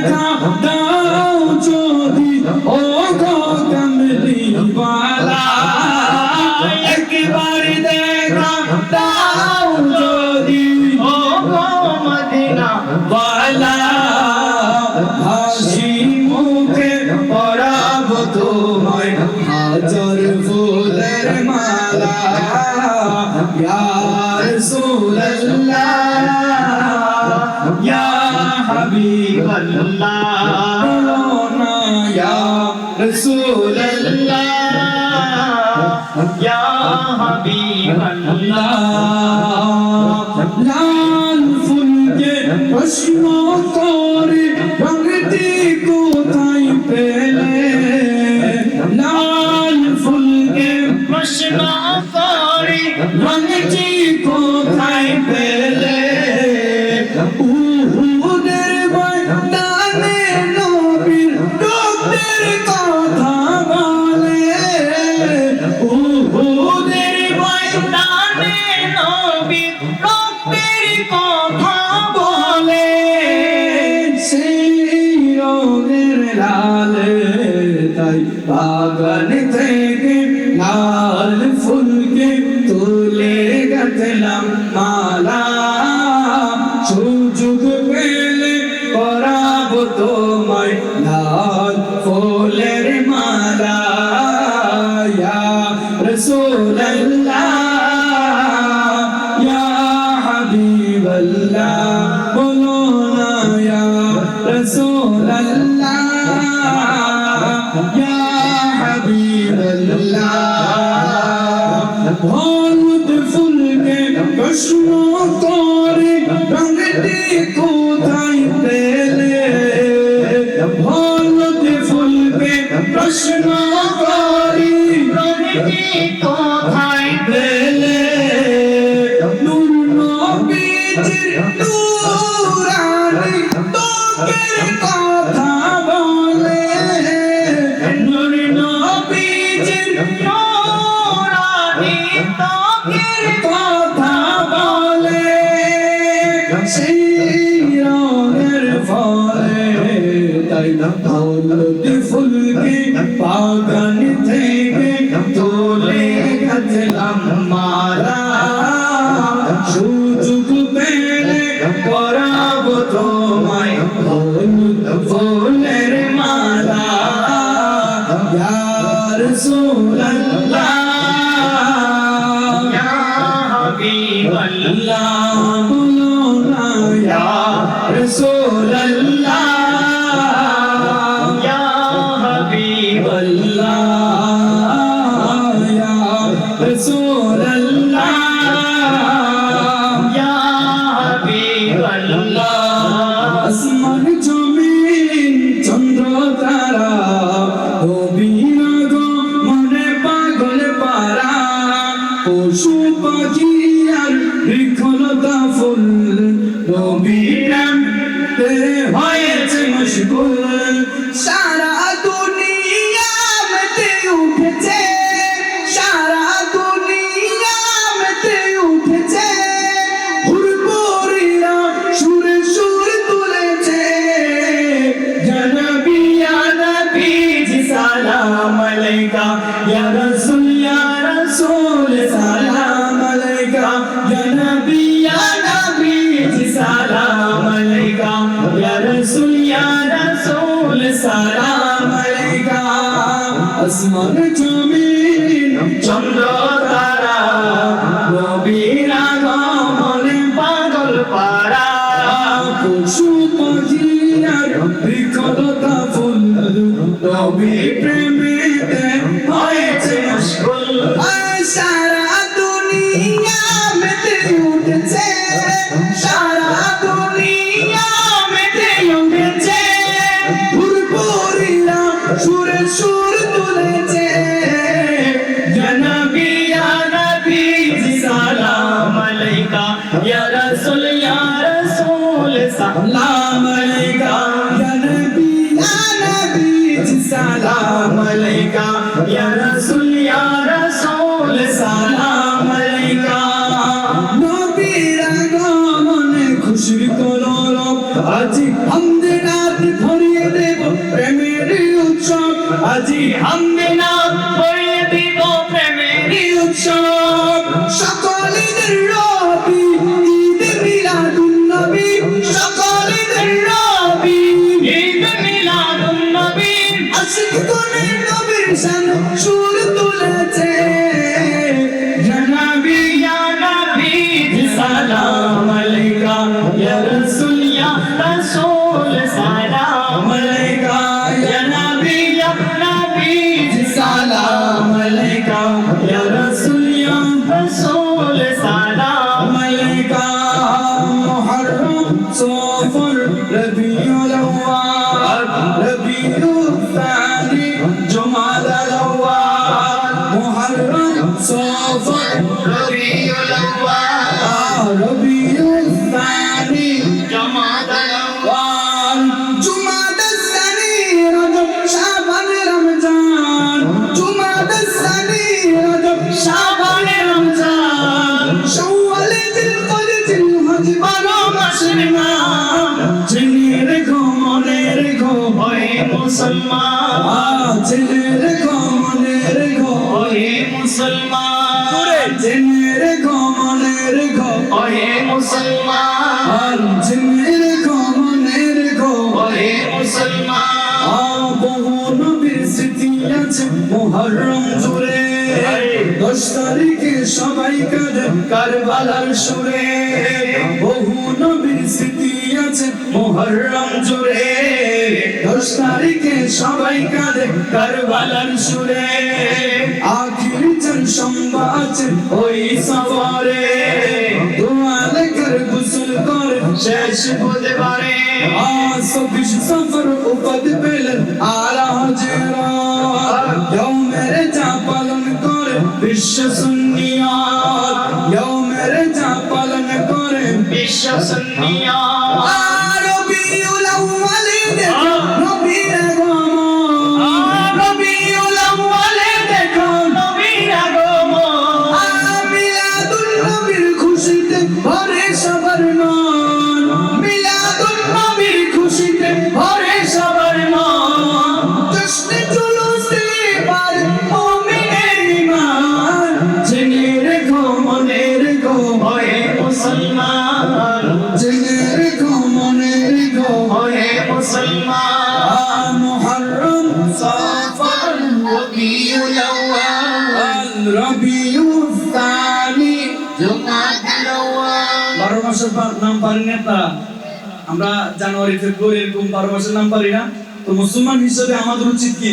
দেখা দাও যদি ও গো কামলিওয়ালা একবার দেখা দাও যদি ও গো মদিনা ওয়ালা হাসি মুখে পরাবো তোমায় হাজার ফুলের মালা ইয়া রাসূলুল্লাহ ইয়া হাবিবাল্লাহ ইয়া রাসূলুল্লাহ ইয়া হাবিবাল্লাহ লাল ফুলকে প্রশ্ন করে রঙটি কোথায় পেলে লাল ফুলকে প্রশ্ন করে রঙটি কোথায় পেলে উহুদের ময়দানে নবীর রক্তের কথা বলে উহুদের ময়দানে নবীর রক্তের কথা বলে সেই রঙের লালে তাই বাগান থেকে লাল ফুলকে তুলে গাঁথলাম মালা সুযোগ পেলে পরাবো তোমায় লাল ফুলের মালা ইয়া রাসূলুল্লাহ ইয়া হাবিবাল্লাহ বলো না ইয়া রাসূলুল্লাহ ইয়া হাবিবাল্লাহ হলুদ ফুলকে প্রশ্ন করে রঙটি কোথায় পেলে হলুদ ফুলকে প্রশ্ন করে রঙটি কোথায় পেলে নূর নবীজির নূরানি ত্বকের কথা বলে নূর নবীজির নূরানি ত্বকের কথা বলে সেই রঙের ফলে তাই হলুদ ফুলকে বাগান থেকে তুলে গাঁথলাম মালা সুযোগ পেলে পরাবো তোমায় হলুদ ফুলের মালা ইয়া রাসূলুল্লাহ ইয়া হাবিবাল্লাহ বলো না ইয়া রাসূলুল্লাহ ইয়া হাবিবাল্লাহ ইয়া রাসূলুল্লাহ ইয়া হাবিবাল্লাহ আসমান জমিন চন্দ্র তারা নবীর আগমনে পাগল পারা পশু পাখি আর বৃক্ষলতা ফুল নবীর নামে হয়েছে মশগুল সারা দুনিয়া মেতে উঠেছে সারা দুনিয়া মেতে উঠেছে হুরপুরিরা সুরে সুর তুলেছে ইয়া নবী ইয়া নবী জি সালাম আলাইকা ইয়া রাসূল সালাম আলাইকা ইয়া নবী জি সালাম আলাইকা ইয়া রাসূল সালাম আলাইকা আসমান জমিন চন্দ্র তারা নবীর আগমনে পাগল পারা পশু পাখি আর বৃক্ষলতা ফুল নবী প্রেমেতে হয়েছে মশগুল সারা দুনিয়া মেতে উঠেছে সারা দুনিয়া মেতে উঠেছে হুরপুরিরা সুরে সুর তুলেছে ইয়া নবী জি সালাম আলাইকা ইয়া রাসূল সালাম আলাইকা ইয়া নবী জি সালাম আলাইকা ইয়া রাসূল সালাম আলাইকা নবীর আগমনে খুশি করো রব আজি হামদে নাত ভরে হাজি হামদিনা পড়িয়ে দিব প্রেমেরই উৎসব সকলের রবি ঈদ মিলাদুন নবী সকলের রবি ঈদ মিলাদুন নবী আশিক কোনে নবীর শান সুর তুলেছে ইয়া নবী সালাম আলাইকা ইয়া রাসূল সালাম আলাইকা ইয়া নবী সালাম আলাইকা ইয়া রাসূল সালাম আলাইকা মুহররম সফর রবিউল আউয়াল রবিউল সানি জুমাদাল আউয়াল মুহররম সফর রবিউল আউয়াল রবিউল সানি জুমাদাল আউয়াল জুমাদাল সানি রজব শাবান রমজান জুমাদাল সানি রজব শাবান রমজান শাওয়াল জিলকদ জিলহজ বারো মাসের নাম জেনে রেখো মনে রেখো ওহে মুসলমান জেনে রেখো মনে রেখো ওহে মুসলমান জেনে রেখো মনে রেখো ওহে মুসলমান জেনে রেখো মনে রেখো ওহে মুসলমান বহু নবীর স্মৃতি আছে মুহররম জুড়ে 10 তারিখে সবাই কাঁদে কারবালার সুরে বহু নবীর স্মৃতি আছে মুহররম জুড়ে 10 তারিখে সবাই কাঁদে কারবালার সুরে আখির জন সম্ভা আছে ওই সফরে দোয়া লেখার গোসল করে শেষ বুধবারে 24 সফর উপদ পেলেন আলা হাজরা ইয়ৌমের যা পালন করে বিশ্ব সুন্নিয়াত ইয়ৌমের যা পালন করে বিশ্ব সুন্নিয়াত রবিউল আউয়ালে দেখো নবীর আগমন রবিউল আউয়ালে দেখো নবীর আগমন মিলাদুন নবীর খুশিতে ভরে সবার মন মিলাদুন নবীর খুশিতে ভরে সবার মন জশ্নে জুলুসে পার মুমিনের ঈমান জেনে রেখো মনে রেখো ওহে মুসলমান জেনে রেখো মনে রেখো ওহে মুসলমান মুহররম সফর রবিউল আউয়াল রবিউল সানি জুমাদাল আউয়াল 12 মাসের নাম পারি না তা আমরা জানুয়ারি ফেব্রুয়ারি এরকম 12 মাসের নাম পারি না তো মুসলমান হিসেবে আমাদের উচিত কি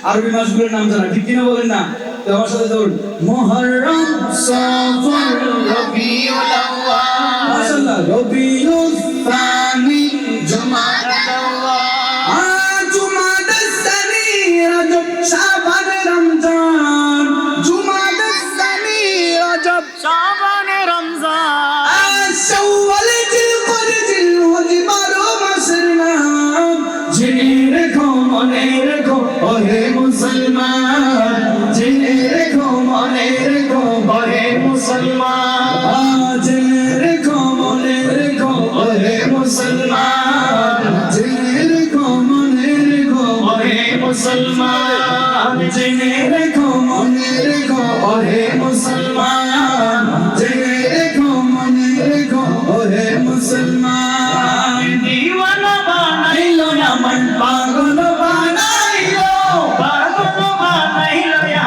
আরবি মাসগুলোর নাম জানা ঠিক কিনা বলেন না তো আমার সাথে ধরুন মুহররম সফর রবিউল আউয়াল মাশাআল্লাহ রবিউল সানি জুমাদাল আউয়াল জুমাদাল সানি রজব শাবান রমজান জুমাদাল সানি রজব শাবান রমজান শাওয়াল জিলকদ জিলহজ বারো মাসের নাম জেনে রেখো মনে রেখো ওহে মুসলমান জেনে রেখো মনে রেখো ওহে মুসলমান জেনে রেখো মনে রেখো ওহে মুসলমান জেনে রেখো মনে রেখো ওহে মুসলমান জেনে রেখো মনে রেখো ওহে মুসলমান জেনে রেখো মনে রেখো ওহে মুসলমান দিওয়ানা বানাইলো আমার পাগল বানাইলো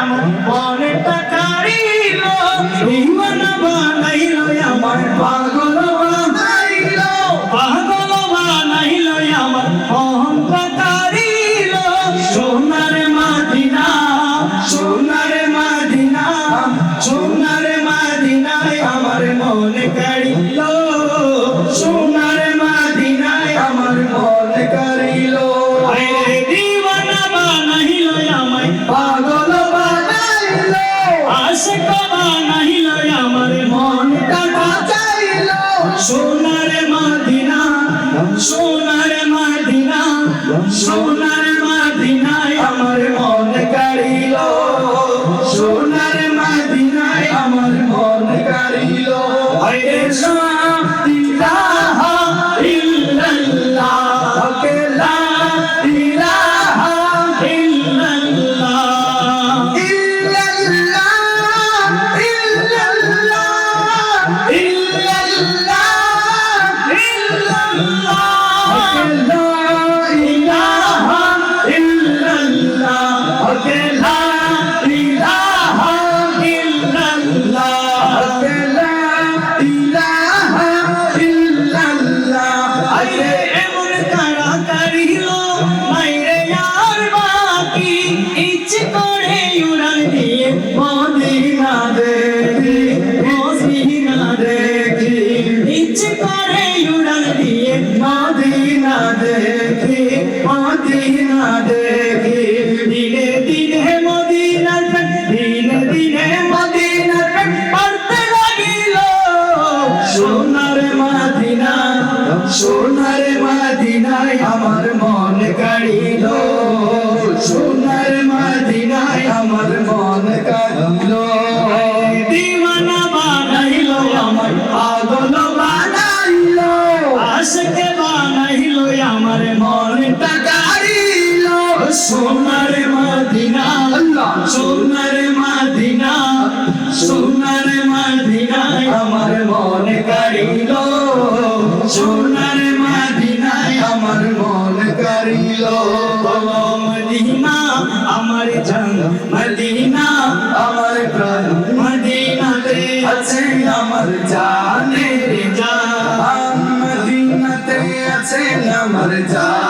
আমার মনটা কাড়িলো দিওয়ানা বানাইলো আমার পাগল বানাইলো আমার মনটা কাড়িলো সোনার মদিনা সোনার মদিনা সোনার মদিনায় আমার মন কাড়িলো সোনার মদিনায় আমার মন কাড়িলো আরে দিওয়ানা বানাইলো আমায় পাগল বানাইলো আশিক বানাইলো আমার মনটা চাইলো সোনার মদিনা সোনার মদিনা সোনার মদিনায় আমার মন কাড়িলো সোনার মদিনায় আমার মন কাড়িলো আরে লা ইলাহা ইল্লাল্লাহ লা ইলাহা ইল্লাল্লাহ সোনার মদিনা আল্লাহ সোনার মদিনা সোনার মদিনায় আমার মন কারিল সোনার মদিনায় আমার মন কারিল বলো মদিনা আমার জান মদিনা আমার প্রাণ মদিনাতে আছে আমার জানের জান মদিনাতে আছে আমার জান